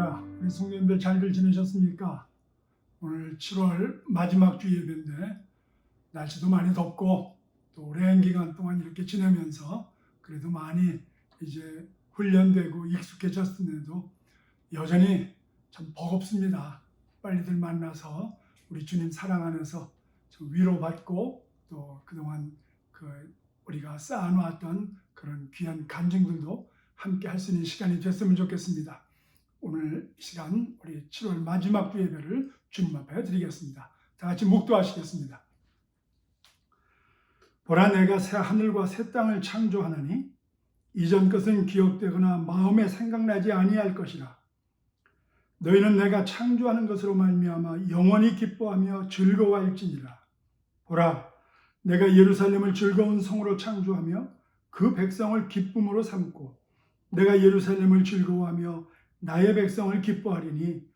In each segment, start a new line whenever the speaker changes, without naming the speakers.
반갑습니다. 우리 성도님들 잘들 지내셨습니까? 오늘 7월 마지막 주 예배인데 날씨도 많이 덥고 또 오랜 기간 동안 이렇게 지내면서 그래도 많이 이제 훈련되고 익숙해졌음에도 여전히 참 버겁습니다. 빨리들 만나서 우리 주님 사랑 안에서 좀 위로받고 또 그동안 우리가 쌓아놓았던 그런 귀한 간증들도 함께 할 수 있는 시간이 됐으면 좋겠습니다. 오늘 시간 우리 7월 마지막 주 예배를 주님 앞에 드리겠습니다. 다 같이 묵도하시겠습니다. 보라, 내가 새 하늘과 새 땅을 창조하나니 이전 것은 기억되거나 마음에 생각나지 아니할 것이라. 너희는 내가 창조하는 것으로 말미암아 영원히 기뻐하며 즐거워할지니라. 보라, 내가 예루살렘을 즐거운 성으로 창조하며 그 백성을 기쁨으로 삼고 내가 예루살렘을 즐거워하며 나의 백성을 기뻐하리니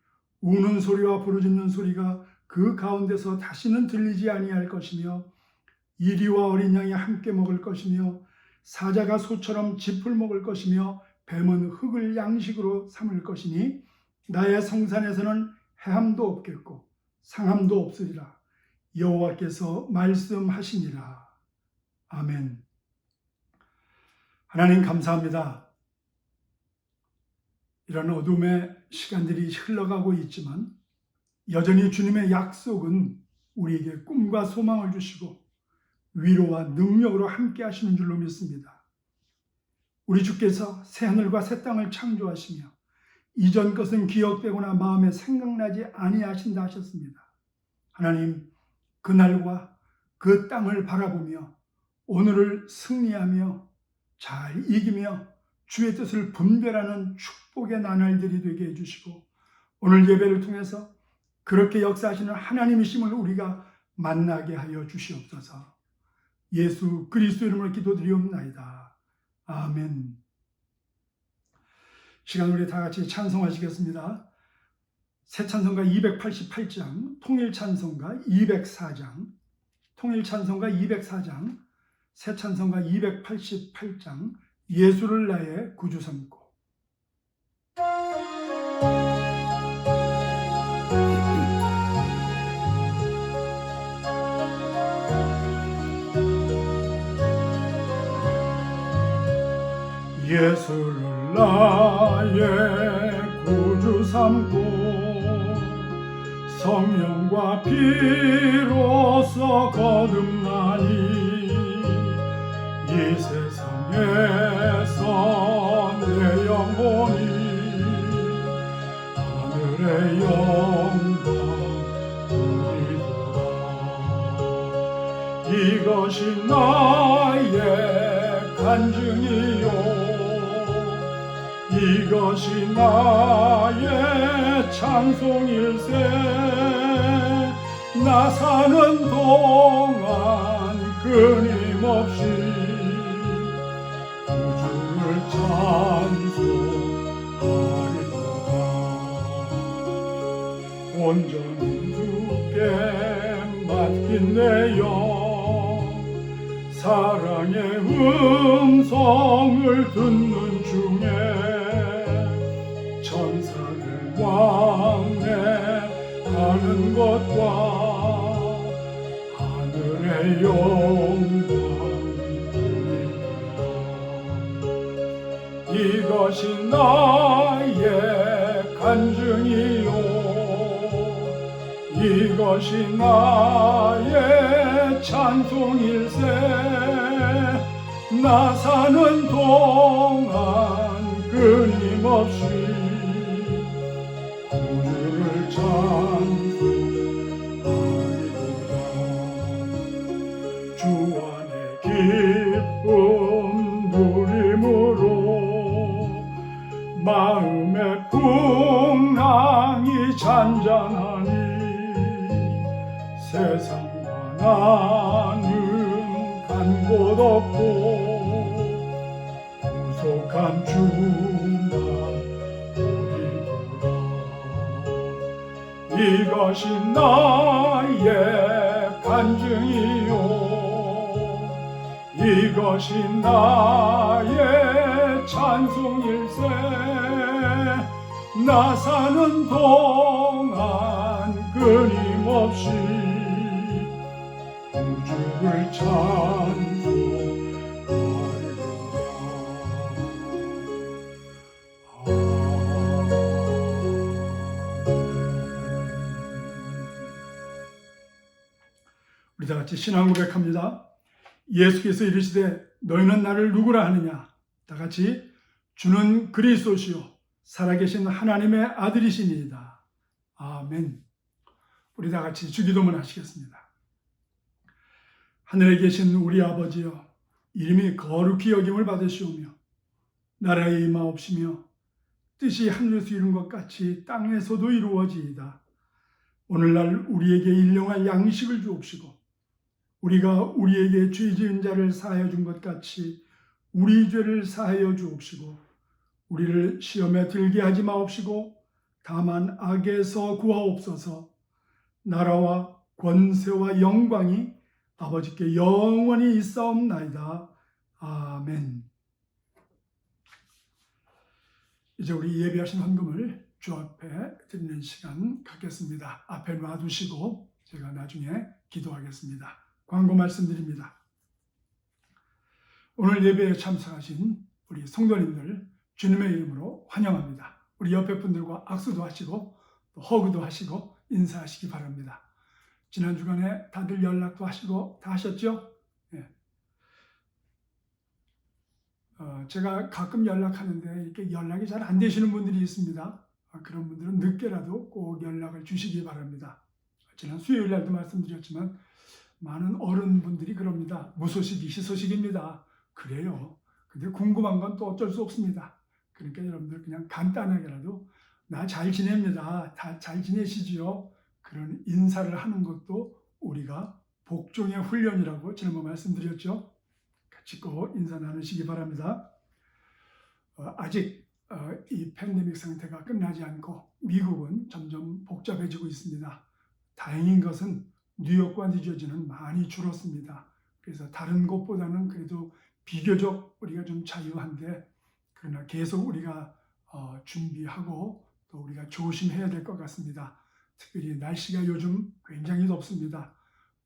우는 소리와 부르짖는 소리가 그 가운데서 다시는 들리지 아니할 것이며 이리와 어린 양이 함께 먹을 것이며 사자가 소처럼 짚을 먹을 것이며 뱀은 흙을 양식으로 삼을 것이니 나의 성산에서는 해함도 없겠고 상함도 없으리라. 여호와께서 말씀하시니라. 아멘. 하나님 감사합니다. 이런 어둠의 시간들이 흘러가고 있지만 여전히 주님의 약속은 우리에게 꿈과 소망을 주시고 위로와 능력으로 함께 하시는 줄로 믿습니다. 우리 주께서 새하늘과 새 땅을 창조하시며 이전 것은 기억되거나 마음에 생각나지 아니하신다 하셨습니다. 하나님, 그날과 그 땅을 바라보며 오늘을 승리하며 잘 이기며 주의 뜻을 분별하는 축복의 나날들이 되게 해주시고 오늘 예배를 통해서 그렇게 역사하시는 하나님이심을 우리가 만나게 하여 주시옵소서. 예수 그리스도 이름으로 기도드리옵나이다. 아멘. 시간 우리 다 같이 찬송하시겠습니다. 새 찬송가 288장, 통일 찬송가 204장, 통일 찬송가 204장, 새 찬송가 288장, 예수를 나의 구주 삼고. 예수를 나의 구주 삼고 성령과 피로써 거듭나니 이 세상에서 내 영혼이 하늘의 영광 누리도다. 이것이 나의 간증이요 이것이 나의 찬송일세. 나 사는 동안 끊임없이 구주를 찬송하리로다. 온전히 주께 맡긴 내 영 사랑의 음성을 듣는 중에 천사들 왕래하는 것과 하늘의 영광 이것이 나의 간증이요 이것이 나의 찬송일세. 나 사는 동안 끊임없이 구주를 찬송하리로다. 주 안에 기쁨 누림으로 마음의 풍랑이 잔잔하니 세상과 나는 간 곳 없고 구속한 주만 우리도다. 이것이 나의 간증이요 이것이 나의 찬송일세. 나 사는 동안 끊임없이 구주를 우리 다 같이 신앙 고백합니다. 예수께서 이르시되 너희는 나를 누구라 하느냐? 다 같이 주는 그리스도시요 살아계신 하나님의 아들이시니이다. 아멘. 우리 다 같이 주기도문 하시겠습니다. 하늘에 계신 우리 아버지여, 이름이 거룩히 여김을 받으시오며 나라의 임하옵시며 뜻이 하늘에서 이룬 것 같이 땅에서도 이루어지이다. 오늘날 우리에게 일용할 양식을 주옵시고 우리가 우리에게 죄 지은 자를 사하여 준 것 같이 우리 죄를 사하여 주옵시고 우리를 시험에 들게 하지 마옵시고 다만 악에서 구하옵소서. 나라와 권세와 영광이 아버지께 영원히 있사옵나이다. 아멘. 이제 우리 예배하신 헌금을 주 앞에 드리는 시간 갖겠습니다. 앞에 놔두시고 제가 나중에 기도하겠습니다. 광고 말씀드립니다. 오늘 예배에 참석하신 우리 성도님들 주님의 이름으로 환영합니다. 우리 옆에 분들과 악수도 하시고 또 허그도 하시고 인사하시기 바랍니다. 지난 주간에 다들 연락도 하시고 다 하셨죠? 예. 제가 가끔 연락하는데 이렇게 연락이 잘 안 되시는 분들이 있습니다. 그런 분들은 늦게라도 꼭 연락을 주시기 바랍니다. 지난 수요일 날도 말씀드렸지만 많은 어른분들이 그럽니다. 무소식이 희소식입니다. 그래요. 근데 궁금한 건 또 어쩔 수 없습니다. 그러니까 여러분들 그냥 간단하게라도 나 잘 지냅니다. 다 잘 지내시지요? 그런 인사를 하는 것도 우리가 복종의 훈련이라고 지난번 말씀드렸죠. 같이 꼭 인사 나누시기 바랍니다. 아직 이 팬데믹 상태가 끝나지 않고 미국은 점점 복잡해지고 있습니다. 다행인 것은 뉴욕과 뉴저지는 많이 줄었습니다. 그래서 다른 곳보다는 그래도 비교적 우리가 좀 자유한데 그러나 계속 우리가 준비하고 또 우리가 조심해야 될 것 같습니다. 특별히 날씨가 요즘 굉장히 덥습니다.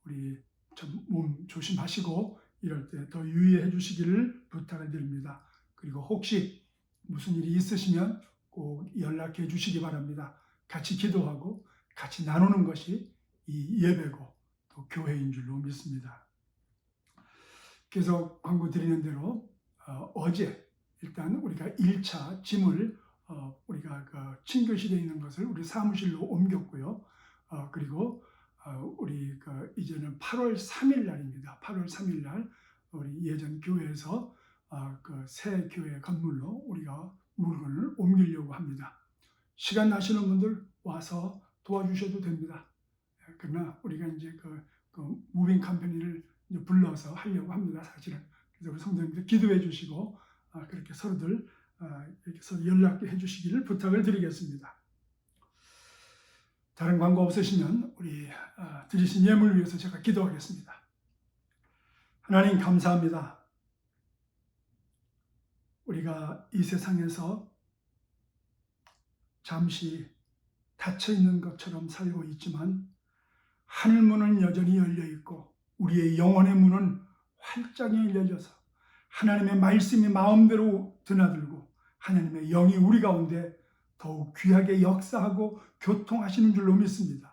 우리 좀 몸 조심하시고 이럴 때 더 유의해 주시기를 부탁을 드립니다. 그리고 혹시 무슨 일이 있으시면 꼭 연락해 주시기 바랍니다. 같이 기도하고 같이 나누는 것이 이 예배고 또 교회인 줄로 믿습니다. 계속 광고 드리는 대로 어제 일단 우리가 1차 짐을 우리가 그 친교실에 있는 것을 우리 사무실로 옮겼고요. 그리고 우리 이제는 8월 3일 날입니다. 8월 3일 날 우리 예전 교회에서 그 새 교회 건물로 우리가 물건을 옮기려고 합니다. 시간 나시는 분들 와서 도와주셔도 됩니다. 그러나 우리가 이제 그 무빙 컴퍼니를 이제 불러서 하려고 합니다. 사실은. 그래서 우리 성도님들 기도해 주시고 그렇게 서로들 이렇게 서로 연락해 주시기를 부탁을 드리겠습니다. 다른 광고 없으시면 우리 드리신 예물을 위해서 제가 기도하겠습니다. 하나님 감사합니다. 우리가 이 세상에서 잠시 닫혀 있는 것처럼 살고 있지만 하늘 문은 여전히 열려 있고 우리의 영혼의 문은 활짝 열려져서 하나님의 말씀이 마음대로 드나들고 하나님의 영이 우리 가운데 더욱 귀하게 역사하고 교통하시는 줄로 믿습니다.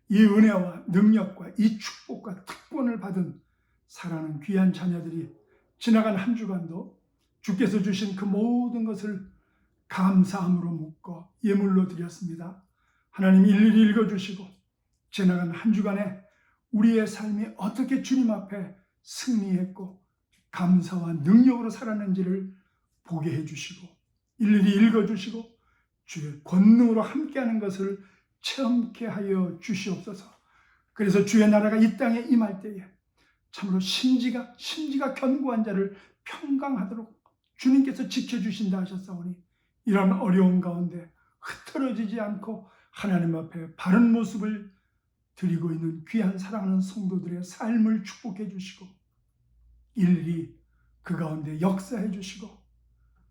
이 은혜와 능력과 이 축복과 특권을 받은 사랑하는 귀한 자녀들이 지나간 한 주간도 주께서 주신 그 모든 것을 감사함으로 묶어 예물로 드렸습니다. 하나님 일일이 읽어주시고 지나간 한 주간에 우리의 삶이 어떻게 주님 앞에 승리했고 감사와 능력으로 살았는지를 보게 해주시고 일일이 읽어주시고 주의 권능으로 함께하는 것을 체험케 하여 주시옵소서. 그래서 주의 나라가 이 땅에 임할 때에 참으로 심지가 견고한 자를 평강하도록 주님께서 지켜주신다 하셨사오니 이런 어려움 가운데 흐트러지지 않고 하나님 앞에 바른 모습을 드리고 있는 귀한 사랑하는 성도들의 삶을 축복해 주시고 일일이 그 가운데 역사해 주시고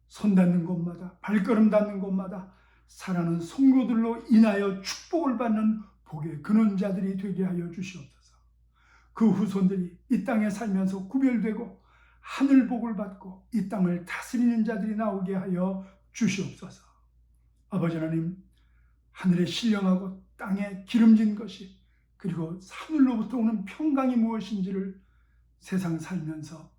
손 닿는 곳마다 발걸음 닿는 곳마다 사랑하는 성도들로 인하여 축복을 받는 복의 근원자들이 되게 하여 주시옵소서. 그 후손들이 이 땅에 살면서 구별되고 하늘 복을 받고 이 땅을 다스리는 자들이 나오게 하여 주시옵소서. 아버지 하나님, 하늘에 신령하고 땅에 기름진 것이 그리고 하늘로부터 오는 평강이 무엇인지를 세상 살면서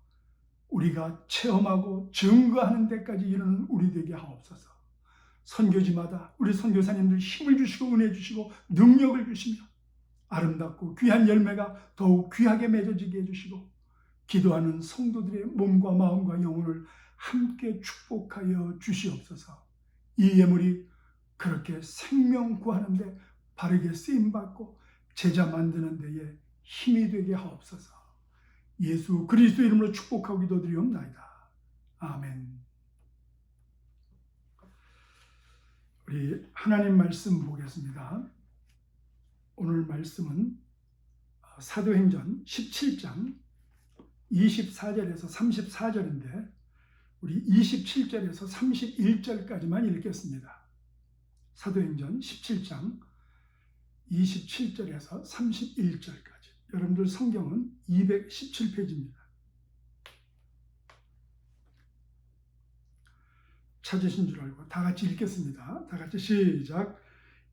우리가 체험하고 증거하는 데까지 이르는 우리 되게 하옵소서. 선교지마다 우리 선교사님들 힘을 주시고 은혜 주시고 능력을 주시며 아름답고 귀한 열매가 더욱 귀하게 맺어지게 해주시고 기도하는 성도들의 몸과 마음과 영혼을 함께 축복하여 주시옵소서. 이 예물이 그렇게 생명 구하는데 바르게 쓰임받고 제자 만드는 데에 힘이 되게 하옵소서. 예수 그리스도 이름으로 축복하고 기도드리옵나이다. 아멘. 우리 하나님 말씀 보겠습니다. 오늘 말씀은 사도행전 17장 24절에서 34절인데 우리 27절에서 31절까지만 읽겠습니다. 사도행전 17장 27절에서 31절까지. 여러분들 성경은 217페이지입니다. 찾으신 줄 알고 다 같이 읽겠습니다. 다 같이 시작.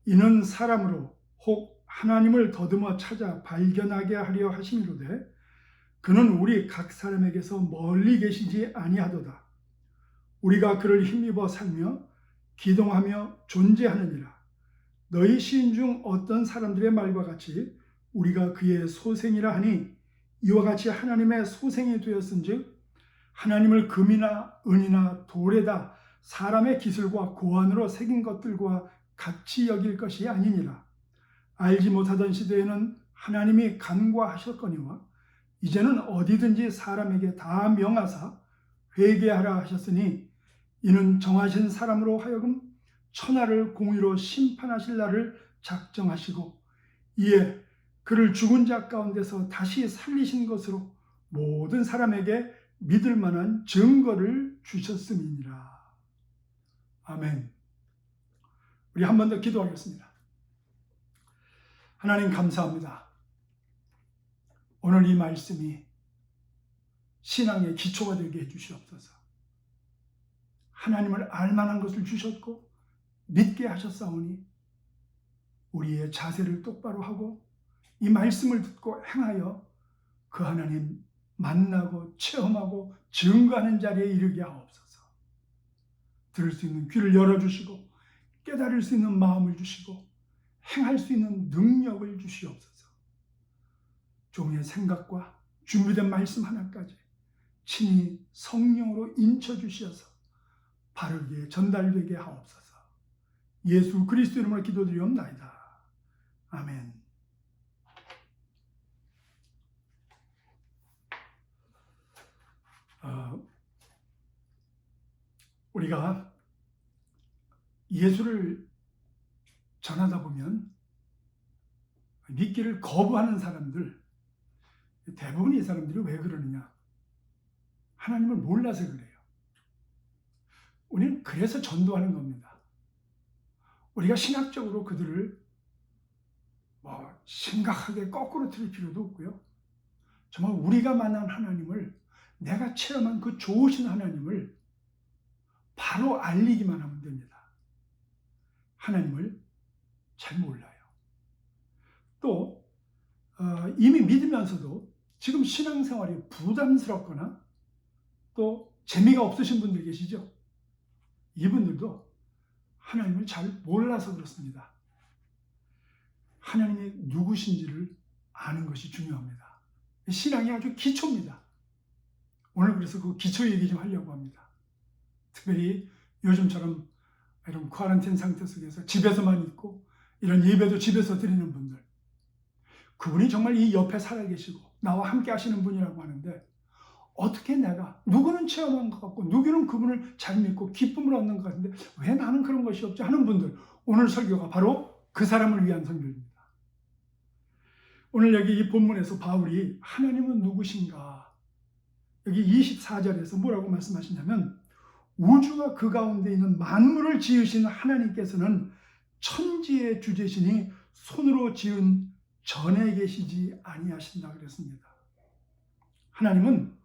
이는 사람으로 혹 하나님을 더듬어 찾아 발견하게 하려 하심이로되 그는 우리 각 사람에게서 멀리 계시지 아니하도다. 우리가 그를 힘입어 살며 기동하며 존재하느니라. 너희 시인 중 어떤 사람들의 말과 같이 우리가 그의 소생이라 하니 이와 같이 하나님의 소생이 되었은즉 하나님을 금이나 은이나 돌에다 사람의 기술과 고안으로 새긴 것들과 같이 여길 것이 아니니라. 알지 못하던 시대에는 하나님이 간과하셨거니와 이제는 어디든지 사람에게 다 명하사 회개하라 하셨으니 이는 정하신 사람으로 하여금 천하를 공의로 심판하실 날을 작정하시고 이에 그를 죽은 자 가운데서 다시 살리신 것으로 모든 사람에게 믿을 만한 증거를 주셨음이니라. 아멘. 우리 한 번 더 기도하겠습니다. 하나님 감사합니다. 오늘 이 말씀이 신앙의 기초가 되게 해주시옵소서. 하나님을 알만한 것을 주셨고 믿게 하셨사오니 우리의 자세를 똑바로 하고 이 말씀을 듣고 행하여 그 하나님 만나고 체험하고 증거하는 자리에 이르게 하옵소서. 들을 수 있는 귀를 열어주시고 깨달을 수 있는 마음을 주시고 행할 수 있는 능력을 주시옵소서. 종의 생각과 준비된 말씀 하나까지 친히 성령으로 인쳐주시어서 바르게 전달되게 하옵소서. 예수 그리스도 이름으로 기도드리옵나이다. 아멘. 우리가 예수를 전하다 보면 믿기를 거부하는 사람들, 대부분 이 사람들이 왜 그러느냐? 하나님을 몰라서 그래요. 우리는 그래서 전도하는 겁니다. 우리가 신학적으로 그들을 심각하게 거꾸로 틀릴 필요도 없고요. 정말 우리가 만난 하나님을, 내가 체험한 그 좋으신 하나님을 바로 알리기만 하면 됩니다. 하나님을 잘 몰라요. 또 이미 믿으면서도 지금 신앙생활이 부담스럽거나 또 재미가 없으신 분들 계시죠? 이분들도 하나님을 잘 몰라서 그렇습니다. 하나님이 누구신지를 아는 것이 중요합니다. 신앙이 아주 기초입니다. 오늘 그래서 그 기초 얘기 좀 하려고 합니다. 특별히 요즘처럼 이런 쿼런틴 상태 속에서 집에서만 있고 이런 예배도 집에서 드리는 분들, 그분이 정말 이 옆에 살아계시고 나와 함께 하시는 분이라고 하는데 어떻게 내가, 누구는 체험한 것 같고 누구는 그분을 잘 믿고 기쁨을 얻는 것 같은데 왜 나는 그런 것이 없지 하는 분들, 오늘 설교가 바로 그 사람을 위한 설교입니다. 오늘 여기 이 본문에서 바울이 하나님은 누구신가, 여기 24절에서 뭐라고 말씀하시냐면 우주와 그 가운데 있는 만물을 지으신 하나님께서는 천지의 주제시니 손으로 지은 전에 계시지 아니하신다 그랬습니다. 하나님은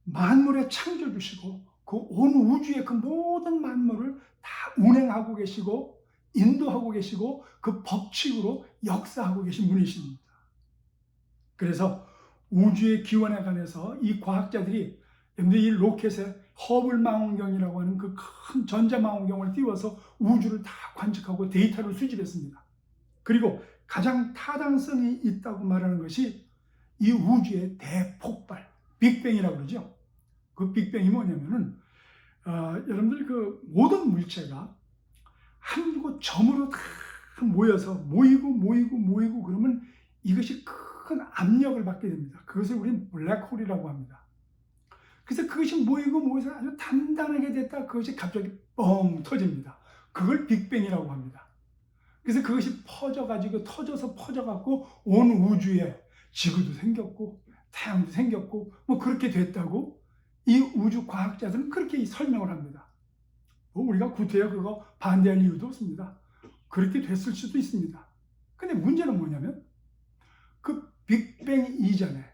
만물의 창조주시고 그 온 우주의 그 모든 만물을 다 운행하고 계시고 인도하고 계시고 그 법칙으로 역사하고 계신 분이십니다. 그래서 우주의 기원에 관해서 이 과학자들이 이 로켓에 허블 망원경이라고 하는 그 큰 전자망원경을 띄워서 우주를 다 관측하고 데이터를 수집했습니다. 그리고 가장 타당성이 있다고 말하는 것이 이 우주의 대폭발, 빅뱅이라고 그러죠. 그 빅뱅이 뭐냐면은 여러분들 그 모든 물체가 한 곳 점으로 다 모여서 모이고 그러면 이것이 큰 압력을 받게 됩니다. 그것을 우리는 블랙홀이라고 합니다. 그래서 그것이 모여서 아주 단단하게 됐다 그것이 갑자기 뻥 터집니다. 그걸 빅뱅이라고 합니다. 그래서 그것이 터져서 퍼져갖고 온 우주에 지구도 생겼고 태양도 생겼고 뭐 그렇게 됐다고 이 우주 과학자들은 그렇게 설명을 합니다. 우리가 구태여 그거 반대할 이유도 없습니다. 그렇게 됐을 수도 있습니다. 근데 문제는 뭐냐면 그 빅뱅 이전에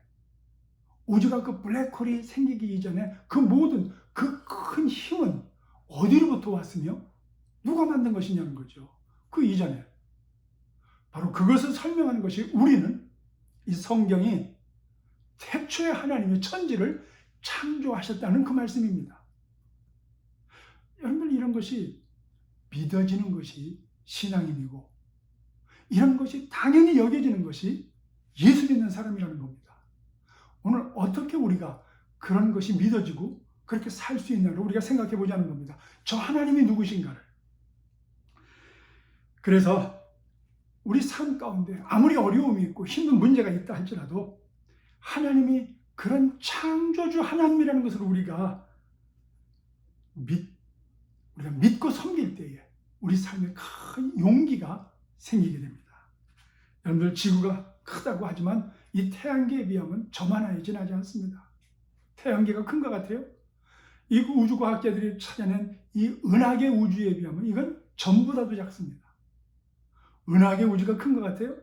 우주가 그 블랙홀이 생기기 이전에 그 모든 그 큰 힘은 어디로부터 왔으며 누가 만든 것이냐는 거죠. 그 이전에 바로 그것을 설명하는 것이 우리는 이 성경이 태초에 하나님이 천지를 창조하셨다는 그 말씀입니다. 여러분들 이런 것이 믿어지는 것이 신앙인이고 이런 것이 당연히 여겨지는 것이 예수 믿는 사람이라는 겁니다. 오늘 어떻게 우리가 그런 것이 믿어지고 그렇게 살 수 있냐를 우리가 생각해 보자는 겁니다. 저 하나님이 누구신가를. 그래서 우리 삶 가운데 아무리 어려움이 있고 힘든 문제가 있다 할지라도 하나님이 그런 창조주 하나님이라는 것을 우리가 믿고 섬길 때에 우리 삶에 큰 용기가 생기게 됩니다. 여러분들 지구가 크다고 하지만 이 태양계에 비하면 저만하게 지나지 않습니다. 태양계가 큰 것 같아요? 이 우주과학자들이 찾아낸 이 은하계 우주에 비하면 이건 전보다도 작습니다. 은하계 우주가 큰 것 같아요?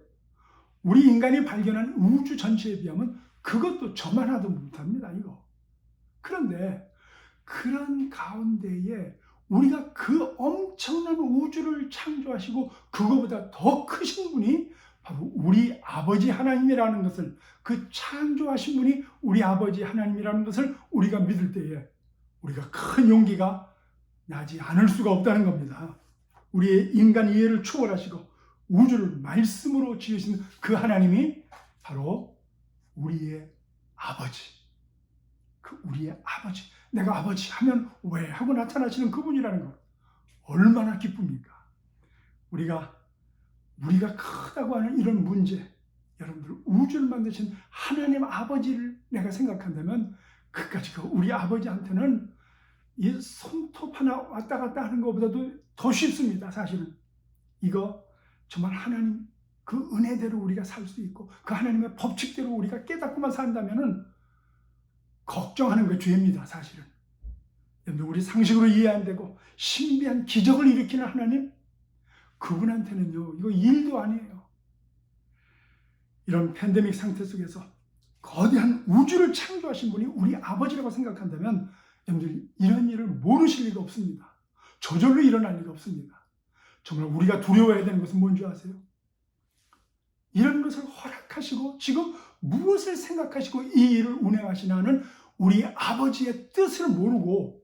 우리 인간이 발견한 우주 전체에 비하면 그것도 저만하도 못합니다. 이거. 그런데 그런 가운데에 우리가 그 엄청난 우주를 창조하시고 그거보다 더 크신 분이 바로 우리 아버지 하나님이라는 것을, 그 창조하신 분이 우리 아버지 하나님이라는 것을 우리가 믿을 때에 우리가 큰 용기가 나지 않을 수가 없다는 겁니다. 우리의 인간 이해를 초월하시고 우주를 말씀으로 지으신 그 하나님이 바로 우리의 아버지. 그 우리의 아버지. 내가 아버지 하면 왜 하고 나타나시는 그분이라는 것. 얼마나 기쁩니까? 우리가 크다고 하는 이런 문제, 여러분들 우주를 만드신 하나님 아버지를 내가 생각한다면 그까지 우리 아버지한테는 이 손톱 하나 왔다 갔다 하는 것보다도 더 쉽습니다. 사실은 이거 정말 하나님 그 은혜대로 우리가 살 수 있고 그 하나님의 법칙대로 우리가 깨닫고만 산다면은 걱정하는 게 죄입니다. 사실은 우리 상식으로 이해 안 되고 신비한 기적을 일으키는 하나님, 그분한테는요 이거 일도 아니에요. 이런 팬데믹 상태 속에서 거대한 우주를 창조하신 분이 우리 아버지라고 생각한다면 여러분들 이런 일을 모르실 리가 없습니다. 저절로 일어날 리가 없습니다. 정말 우리가 두려워해야 되는 것은 뭔지 아세요? 이런 것을 허락하시고 지금 무엇을 생각하시고 이 일을 운행하시나는 우리 아버지의 뜻을 모르고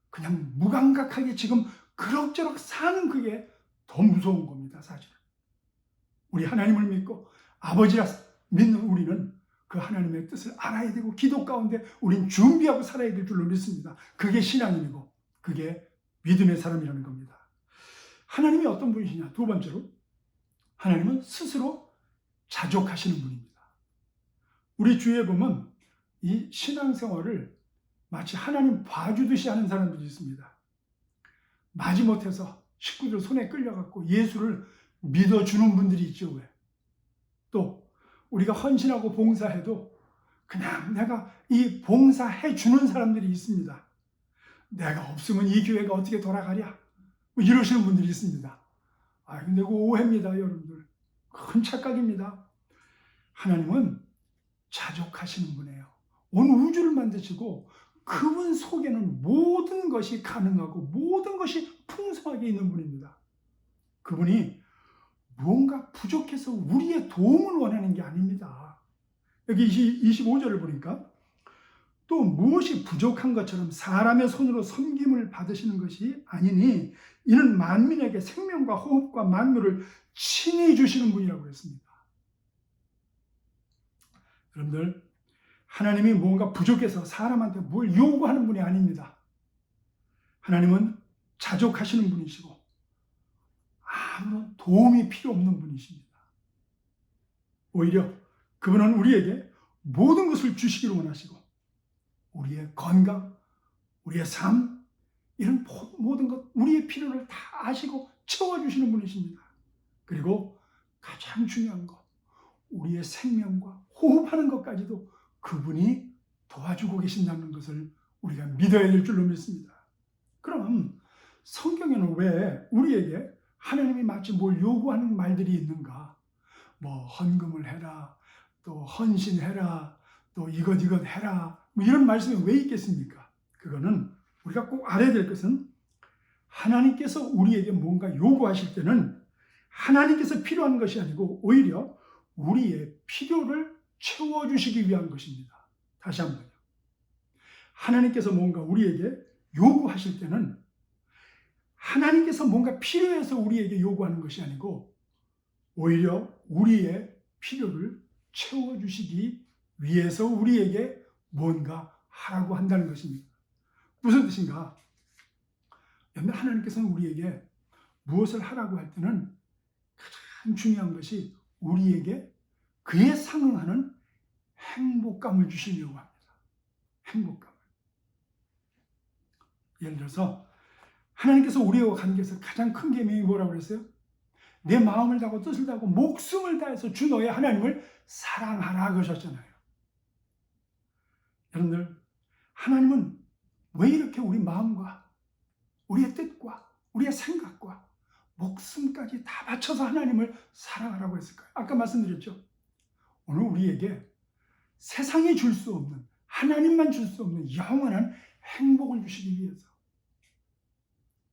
그냥 무감각하게 지금 그럭저럭 사는 그게 더 무서운 겁니다. 사실은 우리 하나님을 믿고 아버지라 믿는 우리는 그 하나님의 뜻을 알아야 되고 기도 가운데 우린 준비하고 살아야 될 줄로 믿습니다. 그게 신앙인이고 그게 믿음의 사람이라는 겁니다. 하나님이 어떤 분이시냐? 두 번째로 하나님은 스스로 자족하시는 분입니다. 우리 주위에 보면 이 신앙생활을 마치 하나님 봐주듯이 하는 사람들이 있습니다. 마지못해서 식구들 손에 끌려갖고 예수를 믿어주는 분들이 있죠. 왜? 또 우리가 헌신하고 봉사해도 그냥 내가 이 봉사해 주는 사람들이 있습니다. 내가 없으면 이 교회가 어떻게 돌아가랴? 뭐 이러시는 분들이 있습니다. 근데 그거 오해입니다, 여러분들. 큰 착각입니다. 하나님은 자족하시는 분이에요. 온 우주를 만드시고 그분 속에는 모든 것이 가능하고 모든 것이 풍성하게 있는 분입니다. 그분이 무언가 부족해서 우리의 도움을 원하는 게 아닙니다. 여기 25절을 보니까 또 무엇이 부족한 것처럼 사람의 손으로 섬김을 받으시는 것이 아니니 이는 만민에게 생명과 호흡과 만물을 친히 주시는 분이라고 했습니다. 여러분들, 하나님이 무언가 부족해서 사람한테 뭘 요구하는 분이 아닙니다. 하나님은 자족하시는 분이시고 아무런 도움이 필요 없는 분이십니다. 오히려 그분은 우리에게 모든 것을 주시기를 원하시고 우리의 건강, 우리의 삶, 이런 모든 것, 우리의 필요를 다 아시고 채워주시는 분이십니다. 그리고 가장 중요한 것, 우리의 생명과 호흡하는 것까지도 그분이 도와주고 계신다는 것을 우리가 믿어야 될 줄로 믿습니다. 그럼 성경에는 왜 우리에게 하나님이 마치 뭘 요구하는 말들이 있는가? 뭐 헌금을 해라, 또 헌신해라, 또 이것 해라, 뭐 이런 말씀이 왜 있겠습니까? 그거는 우리가 꼭 알아야 될 것은 하나님께서 우리에게 뭔가 요구하실 때는 하나님께서 필요한 것이 아니고 오히려 우리의 필요를 채워주시기 위한 것입니다. 다시 한번요. 하나님께서 뭔가 우리에게 요구하실 때는 하나님께서 뭔가 필요해서 우리에게 요구하는 것이 아니고 오히려 우리의 필요를 채워주시기 위해서 우리에게 뭔가 하라고 한다는 것입니다. 무슨 뜻인가? 하나님께서는 우리에게 무엇을 하라고 할 때는 가장 중요한 것이 우리에게 그에 상응하는 행복감을 주시려고 합니다. 행복감을. 예를 들어서 하나님께서 우리와 관계에서 가장 큰 계명이 뭐라고 그랬어요? 내 마음을 다하고 뜻을 다하고 목숨을 다해서 주 너의 하나님을 사랑하라 그러셨잖아요. 여러분들, 하나님은 왜 이렇게 우리 마음과 우리의 뜻과 우리의 생각과 목숨까지 다 바쳐서 하나님을 사랑하라고 했을까요? 아까 말씀드렸죠. 오늘 우리에게 세상이 줄 수 없는, 하나님만 줄 수 없는 영원한 행복을 주시기 위해서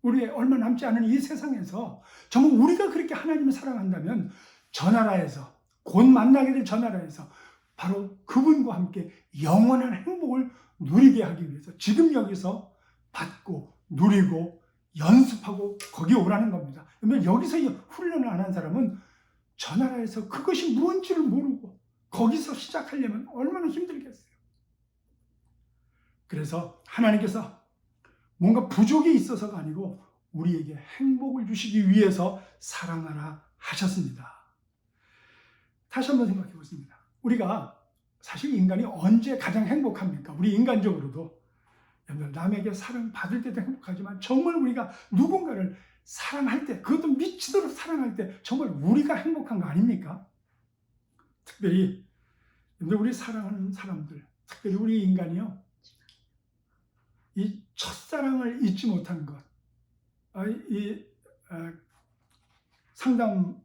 우리의 얼마 남지 않은 이 세상에서 정말 우리가 그렇게 하나님을 사랑한다면 저 나라에서, 곧 만나게 될 저 나라에서 바로 그분과 함께 영원한 행복을 누리게 하기 위해서 지금 여기서 받고 누리고 연습하고 거기 오라는 겁니다. 그러면 여기서 훈련을 안 한 사람은 저 나라에서 그것이 무언지를 모르고 거기서 시작하려면 얼마나 힘들겠어요. 그래서 하나님께서 뭔가 부족이 있어서가 아니고 우리에게 행복을 주시기 위해서 사랑하라 하셨습니다. 다시 한번 생각해 보겠습니다. 우리가 사실 인간이 언제 가장 행복합니까? 우리 인간적으로도 남에게 사랑받을 때도 행복하지만 정말 우리가 누군가를 사랑할 때, 그것도 미치도록 사랑할 때 정말 우리가 행복한 거 아닙니까? 특별히 우리 사랑하는 사람들, 특별히 우리 인간이요, 이 첫사랑을 잊지 못한 것, 상담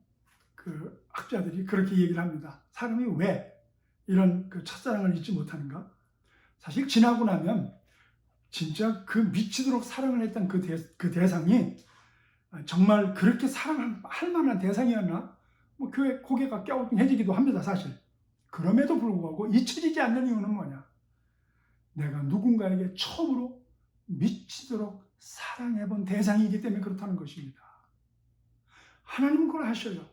학자들이 그렇게 얘기를 합니다. 사람이 왜 이런 첫사랑을 잊지 못하는가? 사실 지나고 나면 진짜 그 미치도록 사랑을 했던 그 대상이 정말 그렇게 사랑할 만한 대상이었나? 뭐 그 고개가 갸우뚱해지기도 합니다, 사실. 그럼에도 불구하고 잊혀지지 않는 이유는 뭐냐? 내가 누군가에게 처음으로 미치도록 사랑해본 대상이기 때문에 그렇다는 것입니다. 하나님은 그걸 하셔요.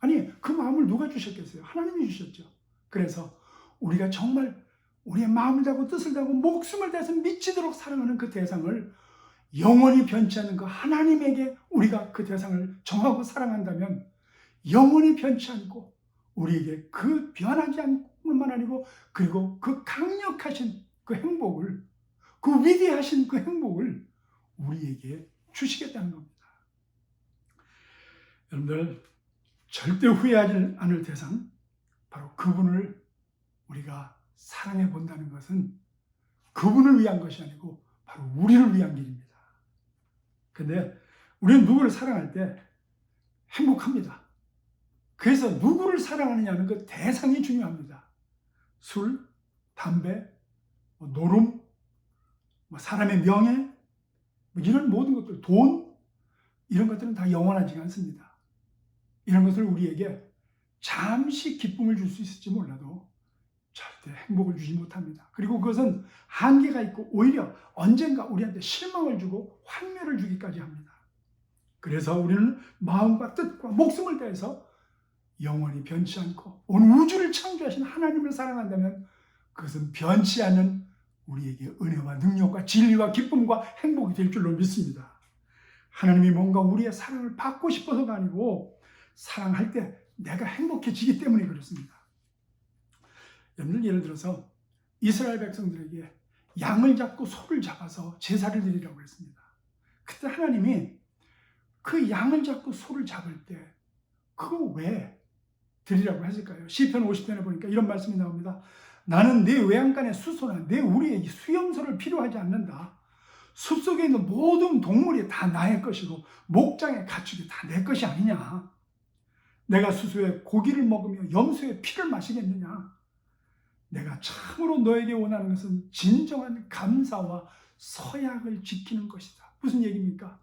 아니, 그 마음을 누가 주셨겠어요? 하나님이 주셨죠. 그래서 우리가 정말 우리의 마음을 다하고 뜻을 다하고 목숨을 다해서 미치도록 사랑하는 그 대상을 영원히 변치 않는 그 하나님에게 우리가 그 대상을 정하고 사랑한다면 영원히 변치 않고 우리에게 그 변하지 않는 뿐만 아니고 그리고 그 강력하신 그 행복을, 그 위대하신 그 행복을 우리에게 주시겠다는 겁니다. 여러분들, 절대 후회하지 않을 대상, 바로 그분을 우리가 사랑해 본다는 것은 그분을 위한 것이 아니고 바로 우리를 위한 길입니다. 근데 우리는 누구를 사랑할 때 행복합니다. 그래서 누구를 사랑하느냐는 그 대상이 중요합니다. 술, 담배, 노름, 사람의 명예, 이런 모든 것들, 돈, 이런 것들은 다 영원하지 않습니다. 이런 것을 우리에게 잠시 기쁨을 줄 수 있을지 몰라도 절대 행복을 주지 못합니다. 그리고 그것은 한계가 있고 오히려 언젠가 우리한테 실망을 주고 환멸을 주기까지 합니다. 그래서 우리는 마음과 뜻과 목숨을 다해서 영원히 변치 않고 온 우주를 창조하신 하나님을 사랑한다면 그것은 변치 않는 우리에게 은혜와 능력과 진리와 기쁨과 행복이 될 줄로 믿습니다. 하나님이 뭔가 우리의 사랑을 받고 싶어서가 아니고 사랑할 때 내가 행복해지기 때문에 그렇습니다. 여러분, 예를 들어서 이스라엘 백성들에게 양을 잡고 소를 잡아서 제사를 드리라고 했습니다. 그때 하나님이 그 양을 잡고 소를 잡을 때 그거 왜 드리라고 했을까요? 시편 50편에 보니까 이런 말씀이 나옵니다. 나는 내 외양간의 수소나 내 우리의 수염소를 필요하지 않는다. 숲속에 있는 모든 동물이 다 나의 것이고 목장의 가축이 다 내 것이 아니냐. 내가 수소의 고기를 먹으며 염소의 피를 마시겠느냐. 내가 참으로 너에게 원하는 것은 진정한 감사와 서약을 지키는 것이다. 무슨 얘기입니까?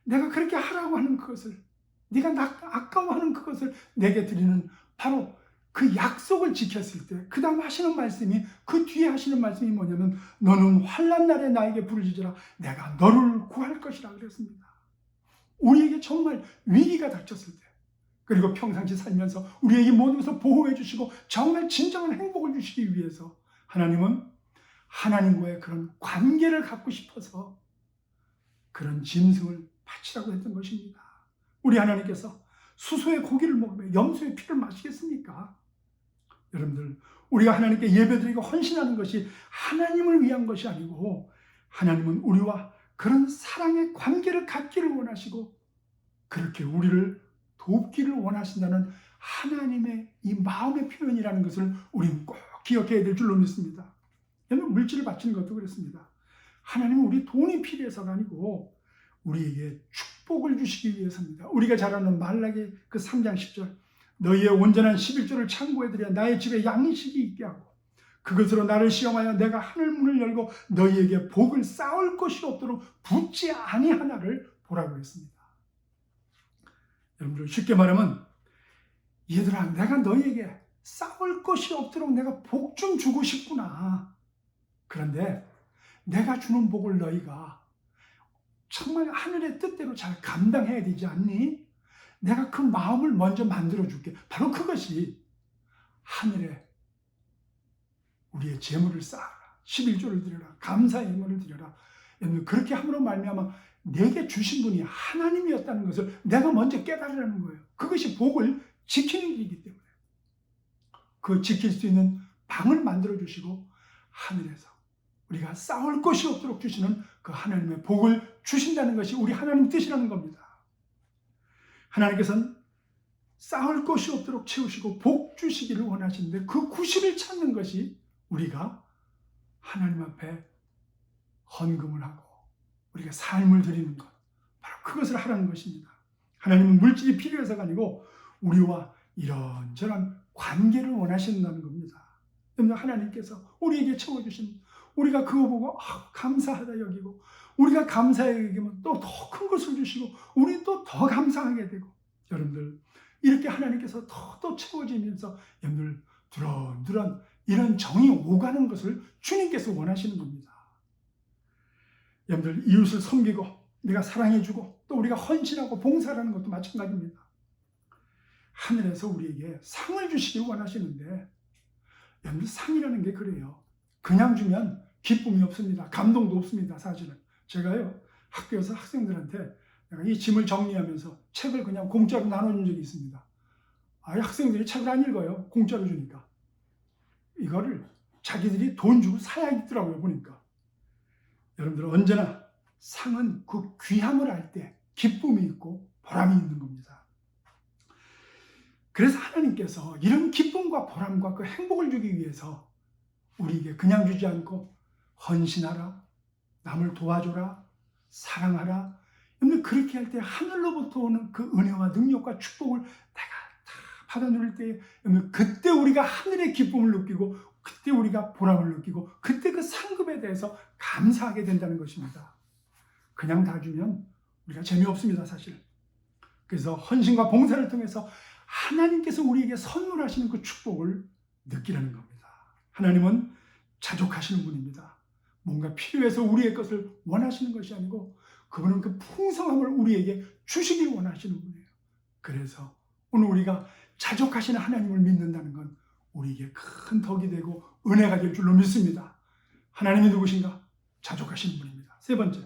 내가 그렇게 하라고 하는 그것을, 네가 아까워하는 그것을 내게 드리는 바로 그 약속을 지켰을 때 그 다음 하시는 말씀이, 그 뒤에 하시는 말씀이 뭐냐면 너는 환난 날에 나에게 부르짖으라 내가 너를 구할 것이라 그랬습니다. 우리에게 정말 위기가 닥쳤을 때, 그리고 평상시 살면서 우리에게 모든 것을 보호해 주시고 정말 진정한 행복을 주시기 위해서 하나님은 하나님과의 그런 관계를 갖고 싶어서 그런 짐승을 바치라고 했던 것입니다. 우리 하나님께서 수소의 고기를 먹으며 염소의 피를 마시겠습니까? 여러분들, 우리가 하나님께 예배드리고 헌신하는 것이 하나님을 위한 것이 아니고 하나님은 우리와 그런 사랑의 관계를 갖기를 원하시고 그렇게 우리를 돕기를 원하신다는 하나님의 이 마음의 표현이라는 것을 우리는 꼭 기억해야 될 줄로 믿습니다. 여러분, 물질을 바치는 것도 그렇습니다. 하나님은 우리 돈이 필요해서가 아니고 우리에게 축복을 주시기 위해서입니다. 우리가 잘 아는 말라기 그 3장 10절, 너희의 온전한 11조를 창고에 들여 나의 집에 양식이 있게 하고 그것으로 나를 시험하여 내가 하늘 문을 열고 너희에게 복을 쌓을 것이 없도록 붙지 아니하나를 보라고 했습니다. 여러분들, 쉽게 말하면 얘들아, 내가 너희에게 쌓을 것이 없도록 내가 복 좀 주고 싶구나. 그런데 내가 주는 복을 너희가 정말 하늘의 뜻대로 잘 감당해야 되지 않니? 내가 그 마음을 먼저 만들어줄게. 바로 그것이 하늘에 우리의 재물을 쌓아라, 11조를 드려라, 감사의 예물을 드려라. 여러분, 그렇게 함으로 말미암아 내게 주신 분이 하나님이었다는 것을 내가 먼저 깨달으라는 거예요. 그것이 복을 지키는 길이기 때문에 그 지킬 수 있는 방을 만들어주시고 하늘에서 우리가 싸울 것이 없도록 주시는 그 하나님의 복을 주신다는 것이 우리 하나님 뜻이라는 겁니다. 하나님께서는 싸울 것이 없도록 채우시고 복 주시기를 원하시는데 그 구실을 찾는 것이 우리가 하나님 앞에 헌금을 하고 우리가 삶을 드리는 것, 바로 그것을 하라는 것입니다. 하나님은 물질이 필요해서가 아니고 우리와 이런저런 관계를 원하신다는 겁니다. 하나님께서 우리에게 채워주신, 우리가 그거 보고 감사하다 여기고, 우리가 감사해 여기면 또 더 큰 것을 주시고 우리 또 더 감사하게 되고, 여러분들 이렇게 하나님께서 더 채워지면서 여러분들 두런두런 이런 정이 오가는 것을 주님께서 원하시는 겁니다. 여러분들, 이웃을 섬기고 내가 사랑해주고 또 우리가 헌신하고 봉사하는 것도 마찬가지입니다. 하늘에서 우리에게 상을 주시길 원하시는데, 여러분들, 상이라는 게 그래요. 그냥 주면 기쁨이 없습니다. 감동도 없습니다. 사실은 제가요, 학교에서 학생들한테 내가 이 짐을 정리하면서 책을 그냥 공짜로 나눠준 적이 있습니다. 학생들이 책을 안 읽어요. 공짜로 주니까. 이거를 자기들이 돈 주고 사야 있더라고요, 보니까. 여러분들, 언제나 상은 그 귀함을 알 때 기쁨이 있고 보람이 있는 겁니다. 그래서 하나님께서 이런 기쁨과 보람과 그 행복을 주기 위해서 우리에게 그냥 주지 않고 헌신하라, 남을 도와줘라, 사랑하라. 여러분 그렇게 할 때 하늘로부터 오는 그 은혜와 능력과 축복을 내가 다 받아 누릴 때 여러분 그때 우리가 하늘의 기쁨을 느끼고 그때 우리가 보람을 느끼고 그때 그 상급에 대해서 감사하게 된다는 것입니다. 그냥 다 주면 우리가 재미없습니다, 사실. 그래서 헌신과 봉사를 통해서 하나님께서 우리에게 선물하시는 그 축복을 느끼라는 겁니다. 하나님은 자족하시는 분입니다. 뭔가 필요해서 우리의 것을 원하시는 것이 아니고 그분은 그 풍성함을 우리에게 주시길 원하시는 분이에요. 그래서 오늘 우리가 자족하시는 하나님을 믿는다는 건 우리에게 큰 덕이 되고 은혜가 될 줄로 믿습니다. 하나님이 누구신가? 자족하시는 분입니다. 세 번째,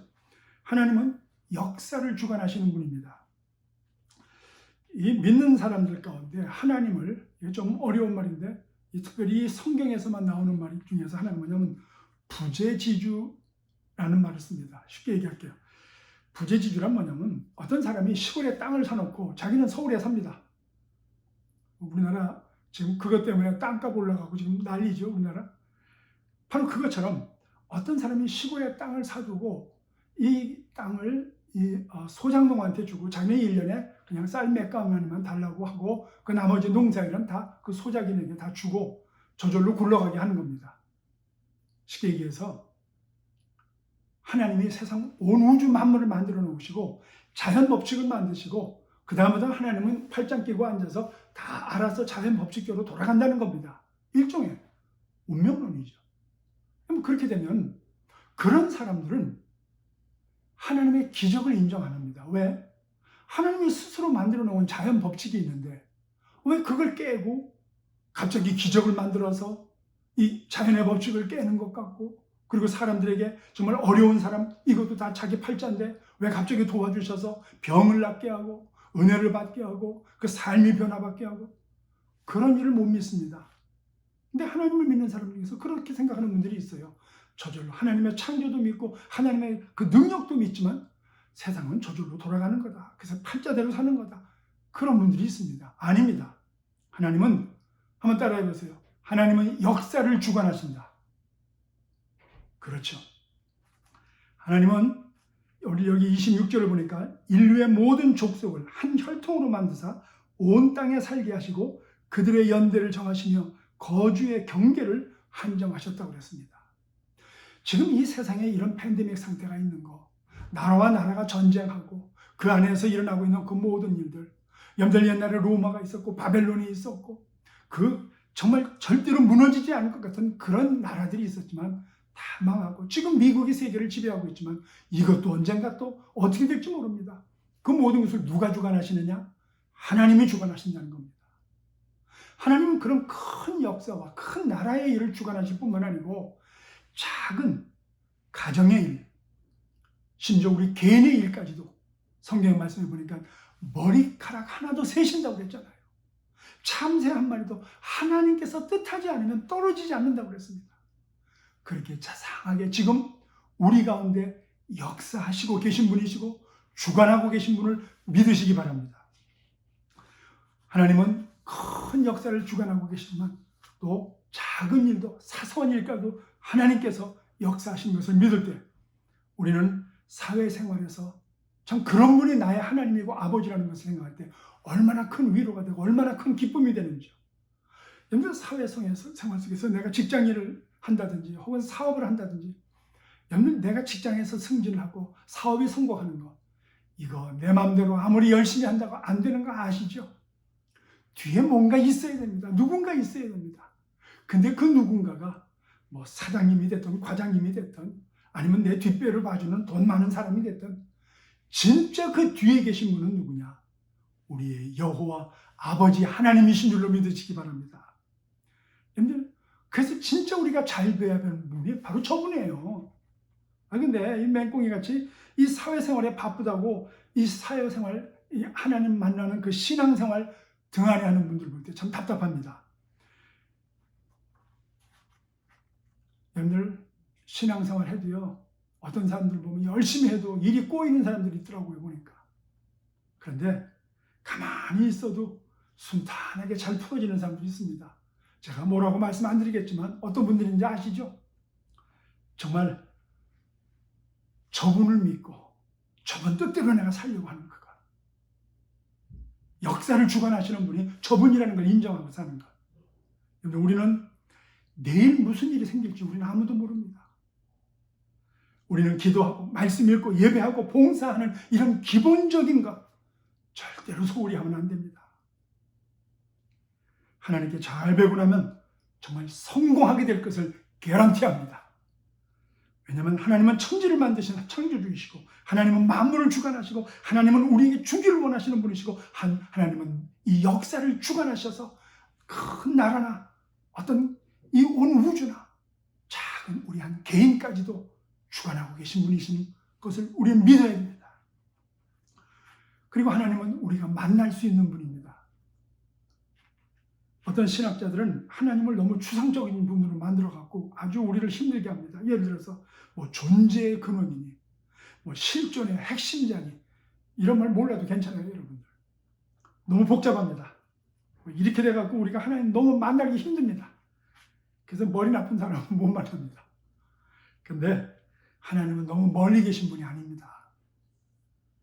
하나님은 역사를 주관하시는 분입니다. 이 믿는 사람들 가운데 하나님을, 이게 좀 어려운 말인데 특별히 성경에서만 나오는 말 중에서 하나는 뭐냐면 부재지주라는 말을 씁니다. 쉽게 얘기할게요. 부재지주란 뭐냐면 어떤 사람이 시골에 땅을 사놓고 자기는 서울에 삽니다. 우리나라 지금 그것 때문에 땅값 올라가고 지금 난리죠, 우리나라. 바로 그것처럼 어떤 사람이 시골에 땅을 사두고 이 땅을 소장농한테 주고 자기는 1년에 그냥 쌀 몇 가마니만 달라고 하고 그 나머지 농사일은 다 그 소작인에게 다 주고 저절로 굴러가게 하는 겁니다. 쉽게 얘기해서 하나님이 세상 온 우주 만물을 만들어 놓으시고 자연 법칙을 만드시고 그 다음부터 하나님은 팔짱 끼고 앉아서 다 알아서 자연 법칙대로 돌아간다는 겁니다. 일종의 운명론이죠. 그렇게 되면 그런 사람들은 하나님의 기적을 인정 안 합니다. 왜? 하나님이 스스로 만들어 놓은 자연 법칙이 있는데 왜 그걸 깨고 갑자기 기적을 만들어서 이 자연의 법칙을 깨는 것 같고 그리고 사람들에게 정말 어려운 사람 이것도 다 자기 팔자인데 왜 갑자기 도와주셔서 병을 낫게 하고 은혜를 받게 하고 그 삶이 변화받게 하고 그런 일을 못 믿습니다. 근데 하나님을 믿는 사람 중에서 그렇게 생각하는 분들이 있어요. 저절로 하나님의 창조도 믿고 하나님의 그 능력도 믿지만 세상은 저절로 돌아가는 거다. 그래서 팔자대로 사는 거다. 그런 분들이 있습니다. 아닙니다. 하나님은 한번 따라해 보세요. 하나님은 역사를 주관하신다. 그렇죠. 하나님은 우리 여기 26절을 보니까 인류의 모든 족속을 한 혈통으로 만드사 온 땅에 살게 하시고 그들의 연대를 정하시며 거주의 경계를 한정하셨다고 그랬습니다. 지금 이 세상에 이런 팬데믹 상태가 있는 거, 나라와 나라가 전쟁하고 그 안에서 일어나고 있는 그 모든 일들, 여러분들 옛날에 로마가 있었고 바벨론이 있었고 그 정말 절대로 무너지지 않을 것 같은 그런 나라들이 있었지만 다 망하고 지금 미국이 세계를 지배하고 있지만 이것도 언젠가 또 어떻게 될지 모릅니다. 그 모든 것을 누가 주관하시느냐? 하나님이 주관하신다는 겁니다. 하나님은 그런 큰 역사와 큰 나라의 일을 주관하실 뿐만 아니고 작은 가정의 일, 심지어 우리 개인의 일까지도 성경의 말씀을 보니까 머리카락 하나도 세신다고 그랬잖아요. 참새 한 마리도 하나님께서 뜻하지 않으면 떨어지지 않는다고 그랬습니다. 그렇게 자상하게 지금 우리 가운데 역사하시고 계신 분이시고 주관하고 계신 분을 믿으시기 바랍니다. 하나님은 큰 역사를 주관하고 계시지만 또 작은 일도 사소한 일까지도 하나님께서 역사하신 것을 믿을 때 우리는 사회생활에서 참 그런 분이 나의 하나님이고 아버지라는 것을 생각할 때 얼마나 큰 위로가 되고 얼마나 큰 기쁨이 되는지요. 여러분 사회생활 속에서 내가 직장일을 한다든지 혹은 사업을 한다든지 여러분 내가 직장에서 승진하고 사업이 성공하는 거 이거 내 마음대로 아무리 열심히 한다고 안 되는 거 아시죠? 뒤에 뭔가 있어야 됩니다. 누군가 있어야 됩니다. 근데 그 누군가가 뭐 사장님이 됐든 과장님이 됐든 아니면 내 뒷배를 봐주는 돈 많은 사람이 됐든 진짜 그 뒤에 계신 분은 누구냐? 우리의 여호와 아버지 하나님이신 줄로 믿으시기 바랍니다. 여러분들 그래서 진짜 우리가 잘 돼야 하는 분이 바로 저분이에요. 근데 이 맹꽁이 같이 이 사회생활에 바쁘다고 이 사회생활 이 하나님 만나는 그 신앙생활 등한히 하는 분들 볼 때 참 답답합니다. 여러분들 신앙생활 해도요 어떤 사람들 보면 열심히 해도 일이 꼬이는 사람들이 있더라고요 보니까. 그런데 가만히 있어도 순탄하게 잘 풀어지는 사람들이 있습니다. 제가 뭐라고 말씀 안 드리겠지만 어떤 분들인지 아시죠? 정말 저분을 믿고 저분 뜻대로 내가 살려고 하는 것. 역사를 주관하시는 분이 저분이라는 걸 인정하고 사는 것. 우리는 내일 무슨 일이 생길지 우리는 아무도 모릅니다. 우리는 기도하고 말씀 읽고 예배하고 봉사하는 이런 기본적인 것 절대로 소홀히 하면 안 됩니다. 하나님께 잘 배우고 나면 정말 성공하게 될 것을 개런티합니다. 왜냐하면 하나님은 천지를 만드신 창조주이시고 하나님은 만물을 주관하시고 하나님은 우리에게 주기를 원하시는 분이시고 하나님은 이 역사를 주관하셔서 큰 나라나 어떤 이 온 우주나 작은 우리 한 개인까지도 주관하고 계신 분이신 것을 우리는 믿어야 됩니다. 그리고 하나님은 우리가 만날 수 있는 분입니다. 어떤 신학자들은 하나님을 너무 추상적인 분으로 만들어갖고 아주 우리를 힘들게 합니다. 예를 들어서 뭐 존재의 근원이니 뭐 실존의 핵심자니 이런 말 몰라도 괜찮아요, 여러분들. 너무 복잡합니다. 이렇게 돼갖고 우리가 하나님 너무 만나기 힘듭니다. 그래서 머리 나쁜 사람은 못 만납니다. 근데 하나님은 너무 멀리 계신 분이 아닙니다.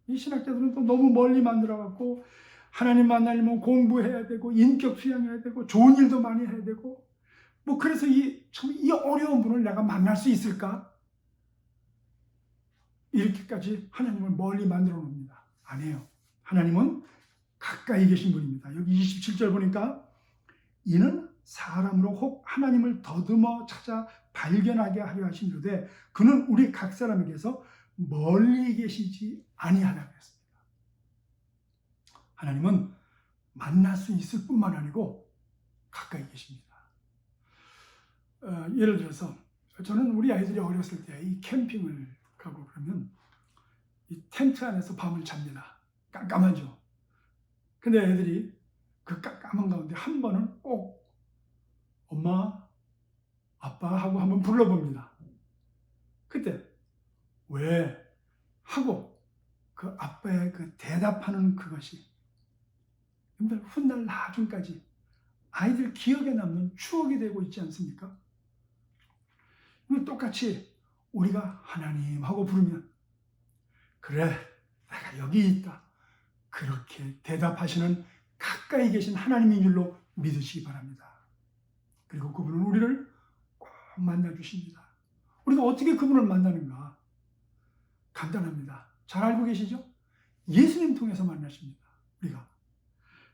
이 신학자들은 또 너무 멀리 만들어갖고 하나님 만나려면 공부해야 되고 인격 수양해야 되고 좋은 일도 많이 해야 되고 뭐 그래서 이 어려운 분을 내가 만날 수 있을까? 이렇게까지 하나님을 멀리 만들어 놓습니다. 아니에요. 하나님은 가까이 계신 분입니다. 여기 27절 보니까 이는 사람으로 혹 하나님을 더듬어 찾아 발견하게 하려 하시는데 그는 우리 각 사람에게서 멀리 계시지 아니하다고 했습니다. 하나님은 만날 수 있을 뿐만 아니고 가까이 계십니다. 예를 들어서 저는 우리 아이들이 어렸을 때 이 캠핑을 가고 그러면 이 텐트 안에서 밤을 잡니다. 깜깜하죠. 근데 애들이 그 깜깜한 가운데 한 번은 꼭 엄마, 아빠 하고 한번 불러봅니다. 그때 왜? 하고 그 아빠의 그 대답하는 그것이 훗날 나중까지 아이들 기억에 남는 추억이 되고 있지 않습니까? 똑같이 우리가 하나님 하고 부르면 그래, 내가 여기 있다. 그렇게 대답하시는 가까이 계신 하나님인 줄로 믿으시기 바랍니다. 그리고 그분은 우리를 꼭 만나주십니다. 우리가 어떻게 그분을 만나는가? 간단합니다. 잘 알고 계시죠? 예수님 통해서 만나십니다. 우리가.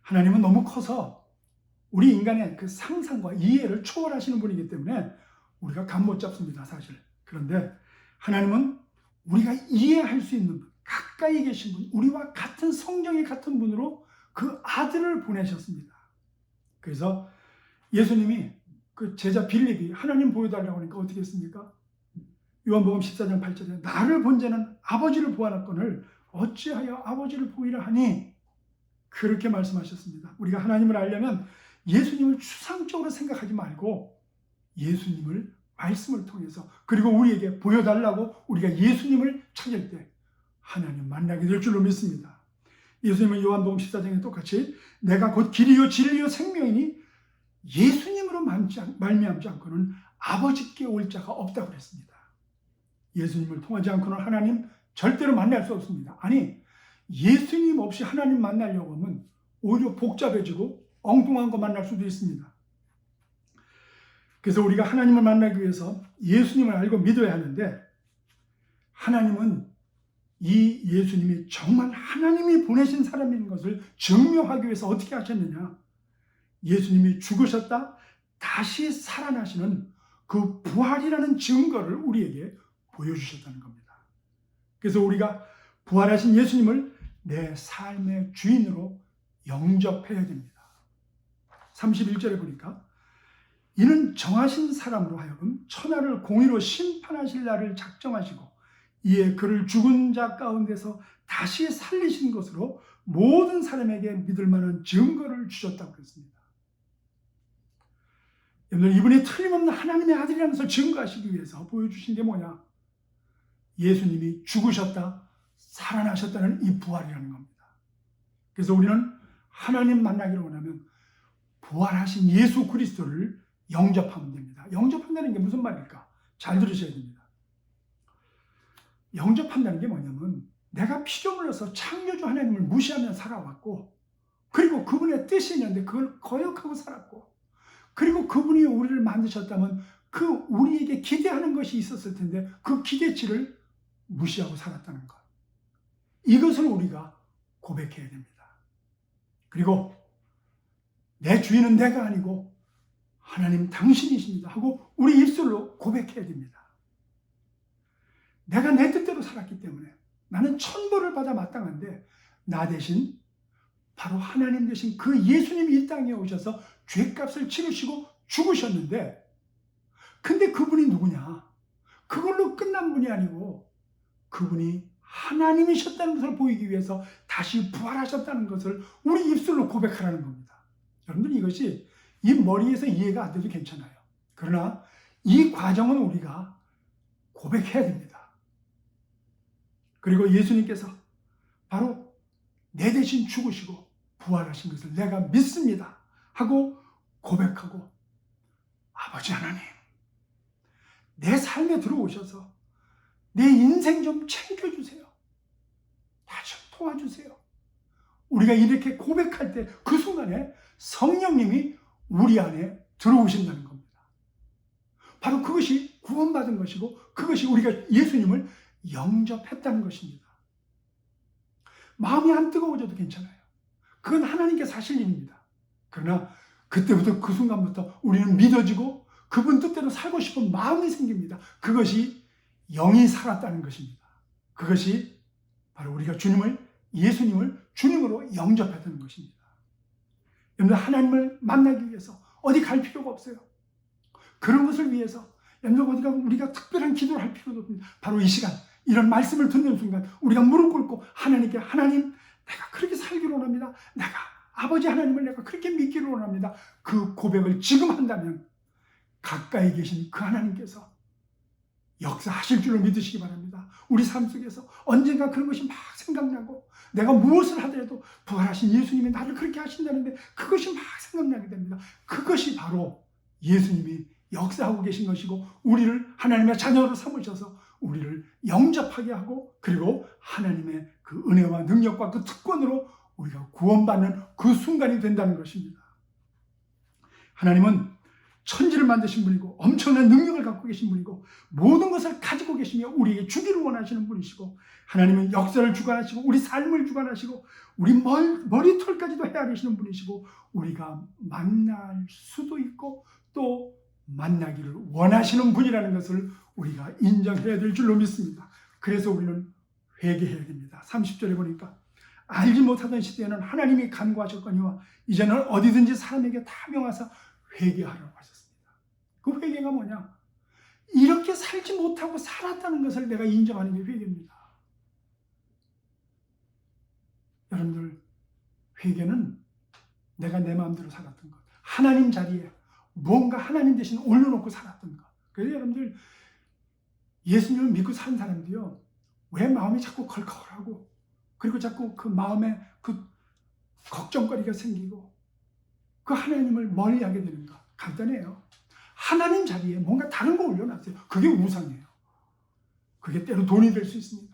하나님은 너무 커서 우리 인간의 그 상상과 이해를 초월하시는 분이기 때문에 우리가 감 못 잡습니다, 사실. 그런데 하나님은 우리가 이해할 수 있는 분, 가까이 계신 분, 우리와 같은 성정이 같은 분으로 그 아들을 보내셨습니다. 그래서 예수님이 그 제자 빌립이 하나님 보여달라고 하니까 어떻게 했습니까? 요한복음 14장 8절에 나를 본 자는 아버지를 보았거늘 어찌하여 아버지를 보이라 하니 그렇게 말씀하셨습니다. 우리가 하나님을 알려면 예수님을 추상적으로 생각하지 말고 예수님을 말씀을 통해서 그리고 우리에게 보여달라고 우리가 예수님을 찾을 때 하나님 만나게 될 줄로 믿습니다. 예수님은 요한복음 14장에 똑같이 내가 곧 길이요 진리요 생명이니 예수님으로 말미암지 않고는 아버지께 올 자가 없다고 그랬습니다. 예수님을 통하지 않고는 하나님 절대로 만날 수 없습니다. 아니, 예수님 없이 하나님 만나려고 하면 오히려 복잡해지고 엉뚱한 거 만날 수도 있습니다. 그래서 우리가 하나님을 만나기 위해서 예수님을 알고 믿어야 하는데 하나님은 이 예수님이 정말 하나님이 보내신 사람인 것을 증명하기 위해서 어떻게 하셨느냐? 예수님이 죽으셨다 다시 살아나시는 그 부활이라는 증거를 우리에게 보여주셨다는 겁니다. 그래서 우리가 부활하신 예수님을 내 삶의 주인으로 영접해야 됩니다. 31절에 보니까 이는 정하신 사람으로 하여금 천하를 공의로 심판하실 날을 작정하시고 이에 그를 죽은 자 가운데서 다시 살리신 것으로 모든 사람에게 믿을 만한 증거를 주셨다고 그랬습니다. 여러분, 이분이 틀림없는 하나님의 아들이라는 것을 증거하시기 위해서 보여주신 게 뭐냐? 예수님이 죽으셨다 살아나셨다는 이 부활이라는 겁니다. 그래서 우리는 하나님 만나기를 원하면 부활하신 예수 그리스도를 영접하면 됩니다. 영접한다는 게 무슨 말일까? 잘 들으셔야 됩니다. 영접한다는 게 뭐냐면 내가 피조 물러서 창조주 하나님을 무시하며 살아왔고, 그리고 그분의 뜻이 있는데 그걸 거역하고 살았고, 그리고 그분이 우리를 만드셨다면 그 우리에게 기대하는 것이 있었을 텐데 그 기대치를 무시하고 살았다는 것. 이것을 우리가 고백해야 됩니다. 그리고 내 주인은 내가 아니고 하나님 당신이십니다 하고 우리 입술로 고백해야 됩니다. 내가 내 뜻대로 살았기 때문에 나는 천벌을 받아 마땅한데, 나 대신 바로 하나님 대신 그 예수님이 이 땅에 오셔서 죄값을 치르시고 죽으셨는데, 근데 그분이 누구냐? 그걸로 끝난 분이 아니고 그분이 하나님이셨다는 것을 보이기 위해서 다시 부활하셨다는 것을 우리 입술로 고백하라는 겁니다. 여러분들, 이것이 이 머리에서 이해가 안 돼도 괜찮아요. 그러나 이 과정은 우리가 고백해야 됩니다. 그리고 예수님께서 바로 내 대신 죽으시고 부활하신 것을 내가 믿습니다 하고 고백하고, 아버지 하나님, 내 삶에 들어오셔서 내 인생 좀 챙겨주세요. 나 좀 도와주세요. 우리가 이렇게 고백할 때 그 순간에 성령님이 우리 안에 들어오신다는 겁니다. 바로 그것이 구원받은 것이고 그것이 우리가 예수님을 영접했다는 것입니다. 마음이 안 뜨거워져도 괜찮아요. 그건 하나님께서 하실 일입니다. 그러나 그때부터 그 순간부터 우리는 믿어지고 그분 뜻대로 살고 싶은 마음이 생깁니다. 그것이 영이 살았다는 것입니다. 그것이 바로 우리가 예수님을 주님으로 영접했다는 것입니다. 여러분, 하나님을 만나기 위해서 어디 갈 필요가 없어요. 그런 것을 위해서 여러분, 우리가 특별한 기도를 할 필요도 없습니다. 바로 이 시간, 이런 말씀을 듣는 순간 우리가 무릎 꿇고 하나님께, 하나님, 내가 그렇게 살기를 원합니다. 내가 아버지 하나님을 내가 그렇게 믿기를 원합니다. 그 고백을 지금 한다면 가까이 계신 그 하나님께서 역사하실 줄로 믿으시기 바랍니다. 우리 삶 속에서 언젠가 그런 것이 막 생각나고, 내가 무엇을 하더라도 부활하신 예수님이 나를 그렇게 하신다는데 그것이 막 생각나게 됩니다. 그것이 바로 예수님이 역사하고 계신 것이고, 우리를 하나님의 자녀로 삼으셔서 우리를 영접하게 하고, 그리고 하나님의 그 은혜와 능력과 그 특권으로 우리가 구원받는 그 순간이 된다는 것입니다. 하나님은 천지를 만드신 분이고 엄청난 능력을 갖고 계신 분이고 모든 것을 가지고 계시며 우리에게 주기를 원하시는 분이시고, 하나님은 역사를 주관하시고 우리 삶을 주관하시고 우리 머리털까지도 헤아리시는 분이시고, 우리가 만날 수도 있고 또 만나기를 원하시는 분이라는 것을 우리가 인정해야 될 줄로 믿습니다. 그래서 우리는 회개해야 됩니다. 30절에 보니까 알지 못하던 시대에는 하나님이 간구하셨거니와 이제는 어디든지 사람에게 다 명하사 회개하라고 하셨습니다. 그 회개가 뭐냐? 이렇게 살지 못하고 살았다는 것을 내가 인정하는 게 회개입니다. 여러분들, 회개는 내가 내 마음대로 살았던 것, 하나님 자리에 무언가 하나님 대신 올려놓고 살았던 것. 그래서 여러분들, 예수님을 믿고 산 사람들이요, 왜 마음이 자꾸 걸걸하고 그리고 자꾸 그 마음에 그 걱정거리가 생기고 그 하나님을 멀리하게 되는가? 간단해요. 하나님 자리에 뭔가 다른 거 올려놨어요. 그게 우상이에요. 그게 때로 돈이 될 수 있습니다.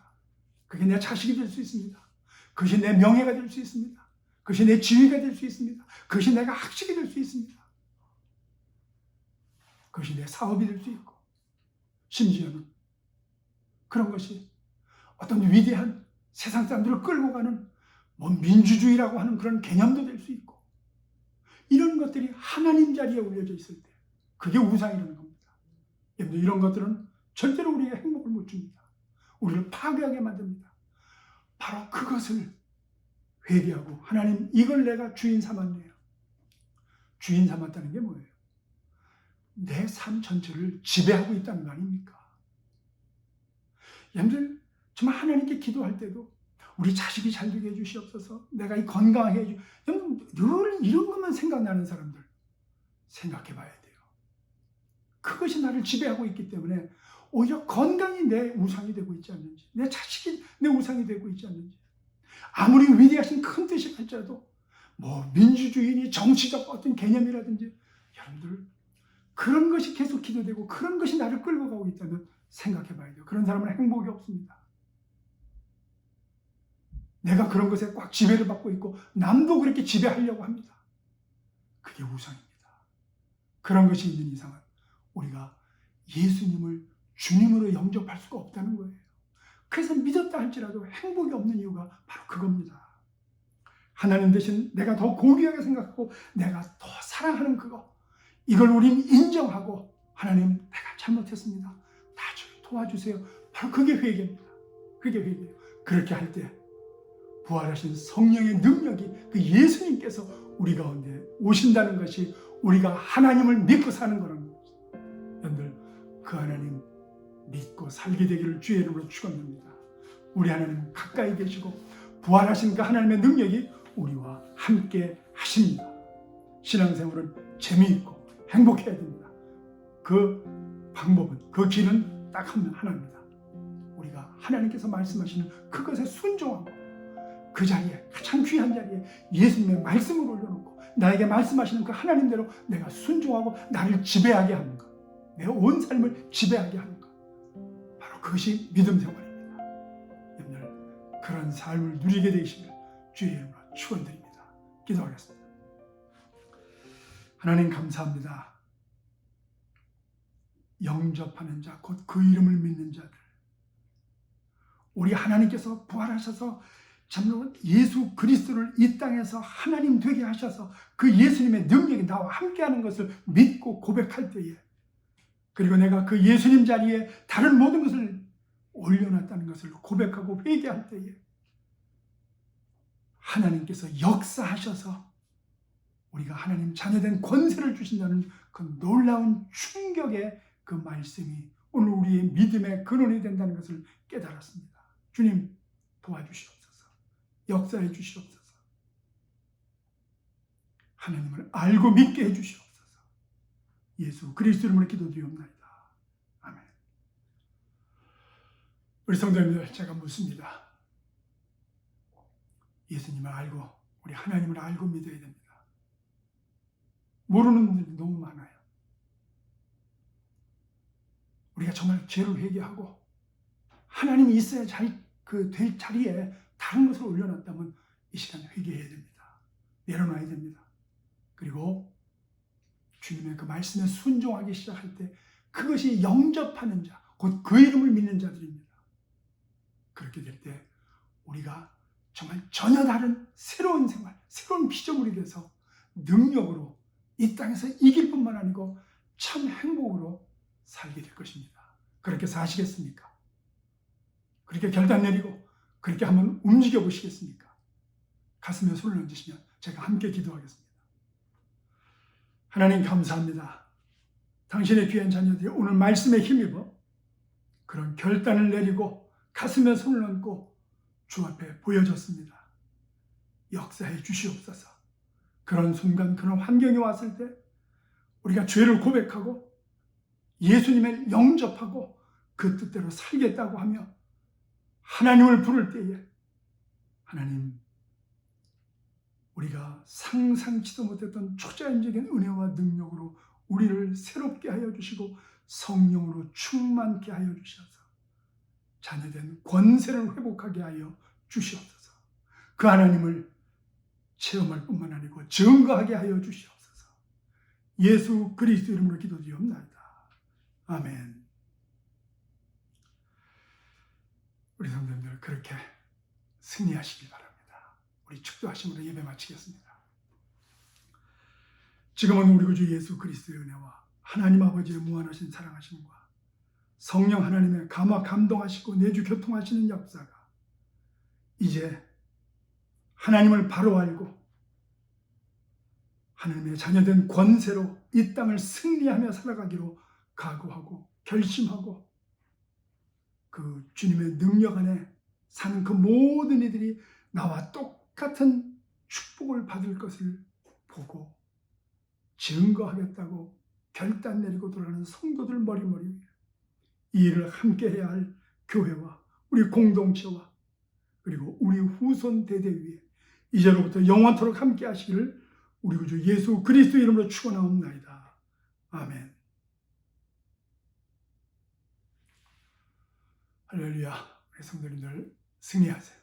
그게 내 자식이 될 수 있습니다. 그것이 내 명예가 될 수 있습니다. 그것이 내 지위가 될 수 있습니다. 그것이 내가 학식이 될 수 있습니다. 그것이 내 사업이 될 수 있고, 심지어는 그런 것이 어떤 위대한 세상 사람들을 끌고 가는 민주주의라고 하는 그런 개념도 될 수 있고, 이런 것들이 하나님 자리에 올려져 있을 때 그게 우상이라는 겁니다. 여러분들, 이런 것들은 절대로 우리에게 행복을 못 줍니다. 우리를 파괴하게 만듭니다. 바로 그것을 회개하고, 하나님, 이걸 내가 주인 삼았네요. 주인 삼았다는 게 뭐예요? 내 삶 전체를 지배하고 있다는 거 아닙니까? 여러분들, 정말 하나님께 기도할 때도 우리 자식이 잘 되게 해주시옵소서, 내가 건강하게 해주, 여러분, 늘 이런 것만 생각나는 사람들 생각해 봐야 돼요. 그것이 나를 지배하고 있기 때문에 오히려 건강이 내 우상이 되고 있지 않는지, 내 자식이 내 우상이 되고 있지 않는지, 아무리 위대하신 큰 뜻이 할지라도 민주주의니 정치적 어떤 개념이라든지, 여러분들, 그런 것이 계속 기도되고 그런 것이 나를 끌고 가고 있다면 생각해 봐야 돼요. 그런 사람은 행복이 없습니다. 내가 그런 것에 꽉 지배를 받고 있고 남도 그렇게 지배하려고 합니다. 그게 우상입니다. 그런 것이 있는 이상은 우리가 예수님을 주님으로 영접할 수가 없다는 거예요. 그래서 믿었다 할지라도 행복이 없는 이유가 바로 그겁니다. 하나님 대신 내가 더 고귀하게 생각하고 내가 더 사랑하는 그거, 이걸 우린 인정하고 하나님 내가 잘못했습니다. 나 좀 도와주세요. 바로 그게 회개입니다. 그게 회개예요. 그렇게 할 때 부활하신 성령의 능력이 그 예수님께서 우리 가운데 오신다는 것이 우리가 하나님을 믿고 사는 거라는 거죠. 여러분들 그 하나님 믿고 살게 되기를 주의 이름으로 축원합니다. 우리 하나님 가까이 계시고 부활하신 그 하나님의 능력이 우리와 함께 하십니다. 신앙생활은 재미있고 행복해야 됩니다. 그 방법은, 그 길은 딱 하나입니다. 우리가 하나님께서 말씀하시는 그것에 순종하고 그 자리에, 가장 귀한 자리에 예수님의 말씀을 올려놓고 나에게 말씀하시는 그 하나님대로 내가 순종하고 나를 지배하게 하는 것, 내 온 삶을 지배하게 하는 것, 바로 그것이 믿음 생활입니다. 여러분들 그런 삶을 누리게 되시길 주의 이름으로 축원드립니다. 기도하겠습니다. 하나님 감사합니다. 영접하는 자, 곧 그 이름을 믿는 자들, 우리 하나님께서 부활하셔서 참으로 예수 그리스도를 이 땅에서 하나님 되게 하셔서 그 예수님의 능력이 나와 함께하는 것을 믿고 고백할 때에, 그리고 내가 그 예수님 자리에 다른 모든 것을 올려놨다는 것을 고백하고 회개할 때에 하나님께서 역사하셔서 우리가 하나님 자녀된 권세를 주신다는 그 놀라운 충격의 그 말씀이 오늘 우리의 믿음의 근원이 된다는 것을 깨달았습니다. 주님 도와주시옵소서. 역사해 주시옵소서. 하나님을 알고 믿게 해 주시옵소서. 예수 그리스도 이름으로 기도드리옵나이다. 아멘. 우리 성도님들, 제가 묻습니다. 예수님을 알고 우리 하나님을 알고 믿어야 됩니다. 모르는 분들이 너무 많아요. 우리가 정말 죄를 회개하고 하나님이 있어야 될 자리에 다른 것을 올려놨다면 이 시간에 회개해야 됩니다. 내려놔야 됩니다. 그리고 주님의 그 말씀에 순종하기 시작할 때 그것이 영접하는 자, 곧 그 이름을 믿는 자들입니다. 그렇게 될 때 우리가 정말 전혀 다른 새로운 생활, 새로운 피조물이 돼서 능력으로 이 땅에서 이길 뿐만 아니고 참 행복으로 살게 될 것입니다. 그렇게 사시겠습니까? 그렇게 결단 내리고 그렇게 한번 움직여 보시겠습니까? 가슴에 손을 얹으시면 제가 함께 기도하겠습니다. 하나님 감사합니다. 당신의 귀한 자녀들이 오늘 말씀에 힘입어 그런 결단을 내리고 가슴에 손을 얹고 주 앞에 보여줬습니다. 역사해 주시옵소서. 그런 순간, 그런 환경이 왔을 때 우리가 죄를 고백하고 예수님을 영접하고 그 뜻대로 살겠다고 하며 하나님을 부를 때에 하나님, 우리가 상상치도 못했던 초자연적인 은혜와 능력으로 우리를 새롭게 하여 주시고 성령으로 충만케 하여 주셔서 자녀된 권세를 회복하게 하여 주시옵소서. 그 하나님을 체험할 뿐만 아니고 증거하게 하여 주시옵소서. 예수 그리스도 이름으로 기도드리옵나이다. 아멘. 우리 성도님들 그렇게 승리하시기 바랍니다. 우리 축도하심으로 예배 마치겠습니다. 지금은 우리 구주 예수 그리스도의 은혜와 하나님 아버지의 무한하신 사랑하심과 성령 하나님의 감화 감동하시고 내주 교통하시는 역사가 이제 하나님을 바로 알고 하나님의 자녀된 권세로 이 땅을 승리하며 살아가기로 각오하고 결심하고 그 주님의 능력 안에 사는 그 모든 이들이 나와 똑같은 축복을 받을 것을 보고 증거하겠다고 결단 내리고 돌아가는 성도들 머리머리 위에 이 일을 함께 해야 할 교회와 우리 공동체와 그리고 우리 후손 대대 위에 이제로부터 영원토록 함께 하시기를 우리 구주 예수 그리스도 이름으로 축원하옵나이다. 아멘. 할렐루야. 우리 성도님들 승리하세요.